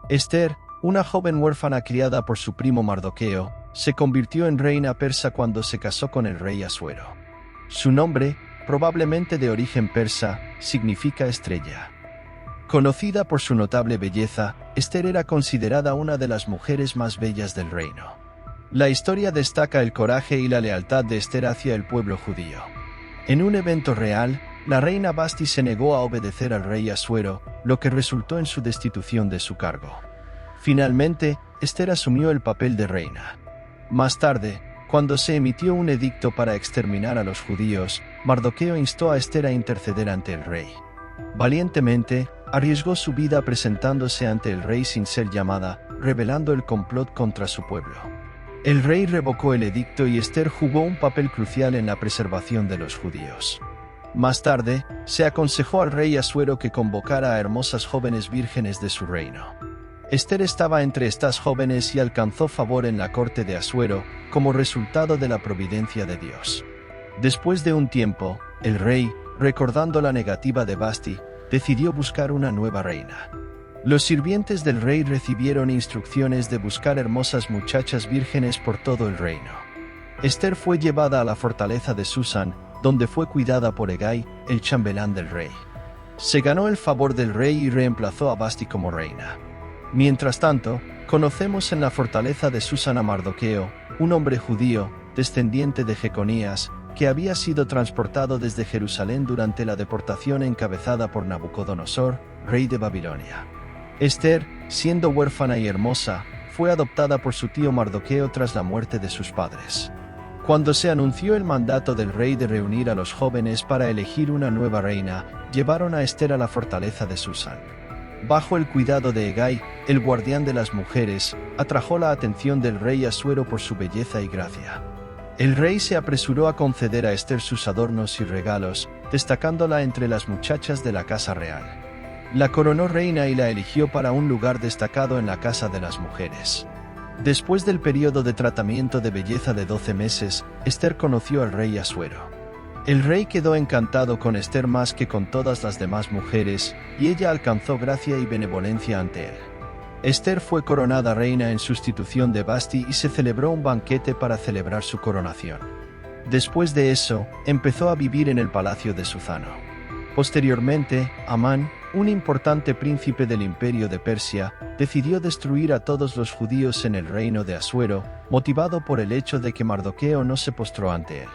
Esther, una joven huérfana criada por su primo Mardoqueo, se convirtió en reina persa cuando se casó con el rey Asuero. Su nombre, probablemente de origen persa, significa estrella. Conocida por su notable belleza, Esther era considerada una de las mujeres más bellas del reino. La historia destaca el coraje y la lealtad de Esther hacia el pueblo judío. En un evento real, la reina Vasti se negó a obedecer al rey Asuero, lo que resultó en su destitución de su cargo. Finalmente, Esther asumió el papel de reina. Más tarde, cuando se emitió un edicto para exterminar a los judíos, Mardoqueo instó a Esther a interceder ante el rey. Valientemente, arriesgó su vida presentándose ante el rey sin ser llamada, revelando el complot contra su pueblo. El rey revocó el edicto y Esther jugó un papel crucial en la preservación de los judíos. Más tarde, se aconsejó al rey Asuero que convocara a hermosas jóvenes vírgenes de su reino. Esther estaba entre estas jóvenes y alcanzó favor en la corte de Asuero, como resultado de la providencia de Dios. Después de un tiempo, el rey, recordando la negativa de Vasti, decidió buscar una nueva reina. Los sirvientes del rey recibieron instrucciones de buscar hermosas muchachas vírgenes por todo el reino. Esther fue llevada a la fortaleza de Susan, donde fue cuidada por Hegai, el chambelán del rey. Se ganó el favor del rey y reemplazó a Vasti como reina. Mientras tanto, conocemos en la fortaleza de Susan a Mardoqueo, un hombre judío, descendiente de Jeconías, que había sido transportado desde Jerusalén durante la deportación encabezada por Nabucodonosor, rey de Babilonia. Esther, siendo huérfana y hermosa, fue adoptada por su tío Mardoqueo tras la muerte de sus padres. Cuando se anunció el mandato del rey de reunir a los jóvenes para elegir una nueva reina, llevaron a Esther a la fortaleza de Susan. Bajo el cuidado de Hegai, el guardián de las mujeres, atrajo la atención del rey Asuero por su belleza y gracia. El rey se apresuró a conceder a Esther sus adornos y regalos, destacándola entre las muchachas de la casa real. La coronó reina y la eligió para un lugar destacado en la casa de las mujeres. Después del periodo de tratamiento de belleza de 12 meses, Esther conoció al rey Asuero. El rey quedó encantado con Esther más que con todas las demás mujeres, y ella alcanzó gracia y benevolencia ante él. Esther fue coronada reina en sustitución de Vasti y se celebró un banquete para celebrar su coronación. Después de eso, empezó a vivir en el palacio de Susano. Posteriormente, Amán, un importante príncipe del imperio de Persia, decidió destruir a todos los judíos en el reino de Asuero, motivado por el hecho de que Mardoqueo no se postró ante él.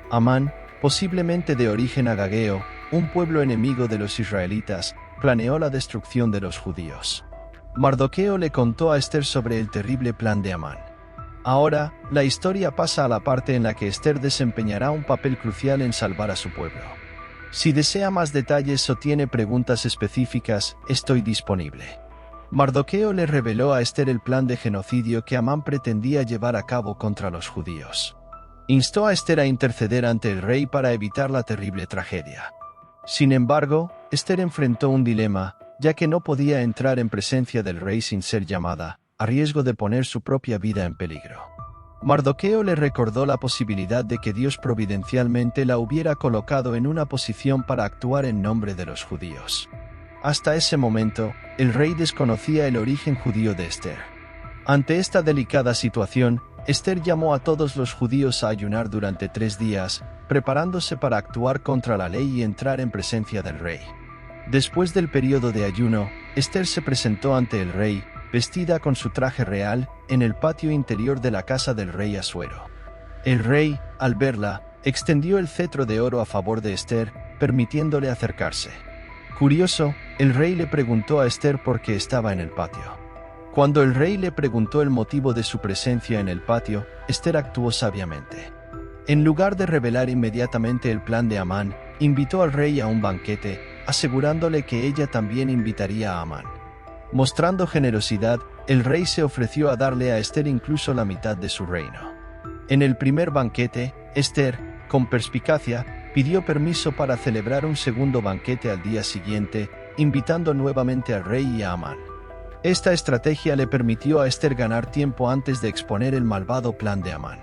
Amán, posiblemente de origen agageo, un pueblo enemigo de los israelitas, planeó la destrucción de los judíos. Mardoqueo le contó a Esther sobre el terrible plan de Amán. Ahora, la historia pasa a la parte en la que Esther desempeñará un papel crucial en salvar a su pueblo. Si desea más detalles o tiene preguntas específicas, estoy disponible. Mardoqueo le reveló a Esther el plan de genocidio que Amán pretendía llevar a cabo contra los judíos. Instó a Esther a interceder ante el rey para evitar la terrible tragedia. Sin embargo, Esther enfrentó un dilema, ya que no podía entrar en presencia del rey sin ser llamada, a riesgo de poner su propia vida en peligro. Mardoqueo le recordó la posibilidad de que Dios providencialmente la hubiera colocado en una posición para actuar en nombre de los judíos. Hasta ese momento, el rey desconocía el origen judío de Esther. Ante esta delicada situación, Esther llamó a todos los judíos a ayunar durante 3 días, preparándose para actuar contra la ley y entrar en presencia del rey. Después del periodo de ayuno, Esther se presentó ante el rey, vestida con su traje real, en el patio interior de la casa del rey Asuero. El rey, al verla, extendió el cetro de oro a favor de Esther, permitiéndole acercarse. Curioso, el rey le preguntó a Esther por qué estaba en el patio. Cuando el rey le preguntó el motivo de su presencia en el patio, Esther actuó sabiamente. En lugar de revelar inmediatamente el plan de Amán, invitó al rey a un banquete, asegurándole que ella también invitaría a Amán. Mostrando generosidad, el rey se ofreció a darle a Esther incluso la mitad de su reino. En el primer banquete, Esther, con perspicacia, pidió permiso para celebrar un segundo banquete al día siguiente, invitando nuevamente al rey y a Amán. Esta estrategia le permitió a Esther ganar tiempo antes de exponer el malvado plan de Amán.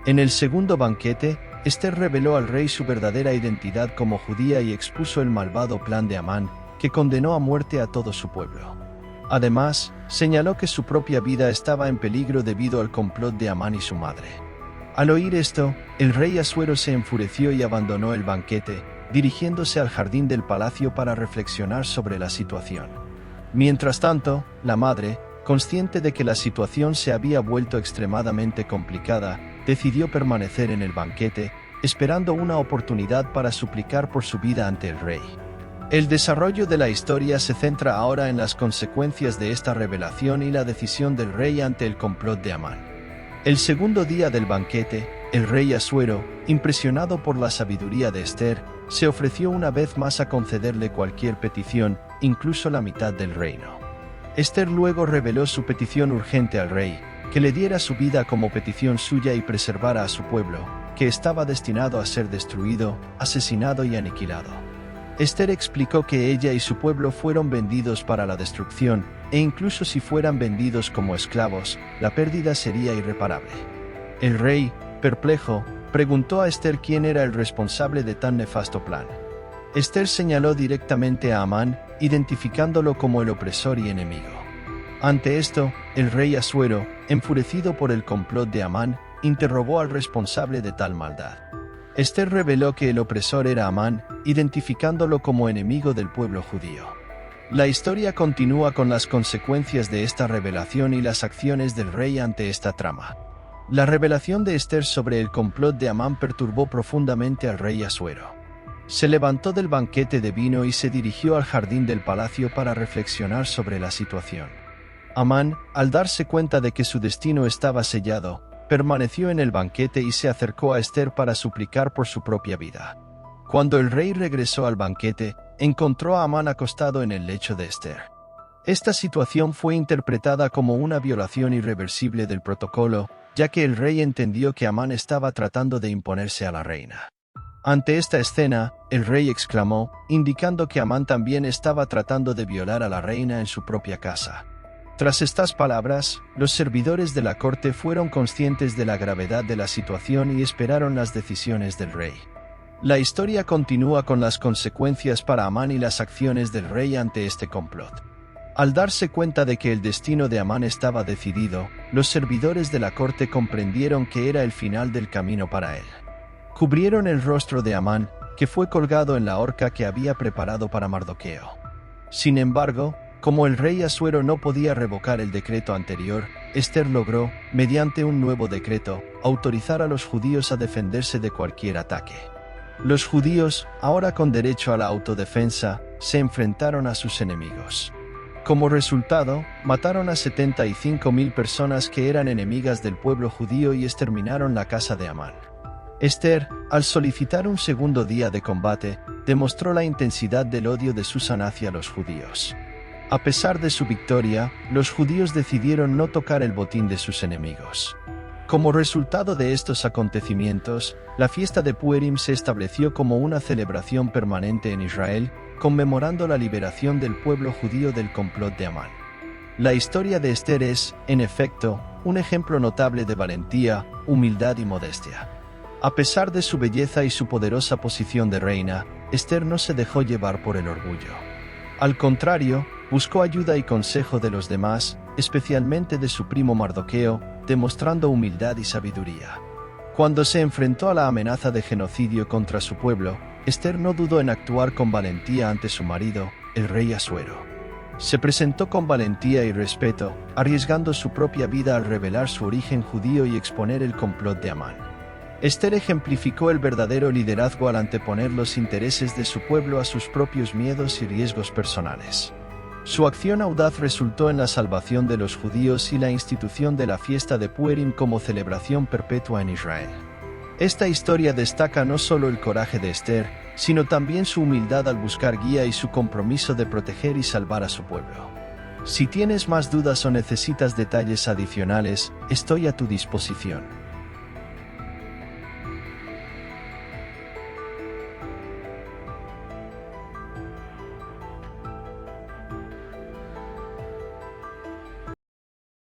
En el segundo banquete, Esther reveló al rey su verdadera identidad como judía y expuso el malvado plan de Amán, que condenó a muerte a todo su pueblo. Además, señaló que su propia vida estaba en peligro debido al complot de Amán y su madre. Al oír esto, el rey Asuero se enfureció y abandonó el banquete, dirigiéndose al jardín del palacio para reflexionar sobre la situación. Mientras tanto, la madre, consciente de que la situación se había vuelto extremadamente complicada, decidió permanecer en el banquete, esperando una oportunidad para suplicar por su vida ante el rey. El desarrollo de la historia se centra ahora en las consecuencias de esta revelación y la decisión del rey ante el complot de Amán. El segundo día del banquete, el rey Asuero, impresionado por la sabiduría de Ester, se ofreció una vez más a concederle cualquier petición, incluso la mitad del reino. Ester luego reveló su petición urgente al rey, que le diera su vida como petición suya y preservara a su pueblo, que estaba destinado a ser destruido, asesinado y aniquilado. Ester explicó que ella y su pueblo fueron vendidos para la destrucción, e incluso si fueran vendidos como esclavos, la pérdida sería irreparable. El rey, perplejo, preguntó a Ester quién era el responsable de tan nefasto plan. Ester señaló directamente a Amán, identificándolo como el opresor y enemigo. Ante esto, el rey Asuero, enfurecido por el complot de Amán, interrogó al responsable de tal maldad. Ester reveló que el opresor era Amán, identificándolo como enemigo del pueblo judío. La historia continúa con las consecuencias de esta revelación y las acciones del rey ante esta trama. La revelación de Ester sobre el complot de Amán perturbó profundamente al rey Asuero. Se levantó del banquete de vino y se dirigió al jardín del palacio para reflexionar sobre la situación. Amán, al darse cuenta de que su destino estaba sellado, permaneció en el banquete y se acercó a Ester para suplicar por su propia vida. Cuando el rey regresó al banquete, encontró a Amán acostado en el lecho de Ester. Esta situación fue interpretada como una violación irreversible del protocolo, ya que el rey entendió que Amán estaba tratando de imponerse a la reina. Ante esta escena, el rey exclamó, indicando que Amán también estaba tratando de violar a la reina en su propia casa. Tras estas palabras, los servidores de la corte fueron conscientes de la gravedad de la situación y esperaron las decisiones del rey. La historia continúa con las consecuencias para Amán y las acciones del rey ante este complot. Al darse cuenta de que el destino de Amán estaba decidido, los servidores de la corte comprendieron que era el final del camino para él. Cubrieron el rostro de Amán, que fue colgado en la horca que había preparado para Mardoqueo. Sin embargo, como el rey Asuero no podía revocar el decreto anterior, Ester logró, mediante un nuevo decreto, autorizar a los judíos a defenderse de cualquier ataque. Los judíos, ahora con derecho a la autodefensa, se enfrentaron a sus enemigos. Como resultado, mataron a 75.000 personas que eran enemigas del pueblo judío y exterminaron la casa de Amán. Ester, al solicitar un segundo día de combate, demostró la intensidad del odio de Susán hacia los judíos. A pesar de su victoria, los judíos decidieron no tocar el botín de sus enemigos. Como resultado de estos acontecimientos, la fiesta de Purim se estableció como una celebración permanente en Israel, conmemorando la liberación del pueblo judío del complot de Amán. La historia de Ester es, en efecto, un ejemplo notable de valentía, humildad y modestia. A pesar de su belleza y su poderosa posición de reina, Ester no se dejó llevar por el orgullo. Al contrario, buscó ayuda y consejo de los demás, especialmente de su primo Mardoqueo, demostrando humildad y sabiduría. Cuando se enfrentó a la amenaza de genocidio contra su pueblo, Ester no dudó en actuar con valentía ante su marido, el rey Asuero. Se presentó con valentía y respeto, arriesgando su propia vida al revelar su origen judío y exponer el complot de Amán. Ester ejemplificó el verdadero liderazgo al anteponer los intereses de su pueblo a sus propios miedos y riesgos personales. Su acción audaz resultó en la salvación de los judíos y la institución de la fiesta de Purim como celebración perpetua en Israel. Esta historia destaca no solo el coraje de Ester, sino también su humildad al buscar guía y su compromiso de proteger y salvar a su pueblo. Si tienes más dudas o necesitas detalles adicionales, estoy a tu disposición.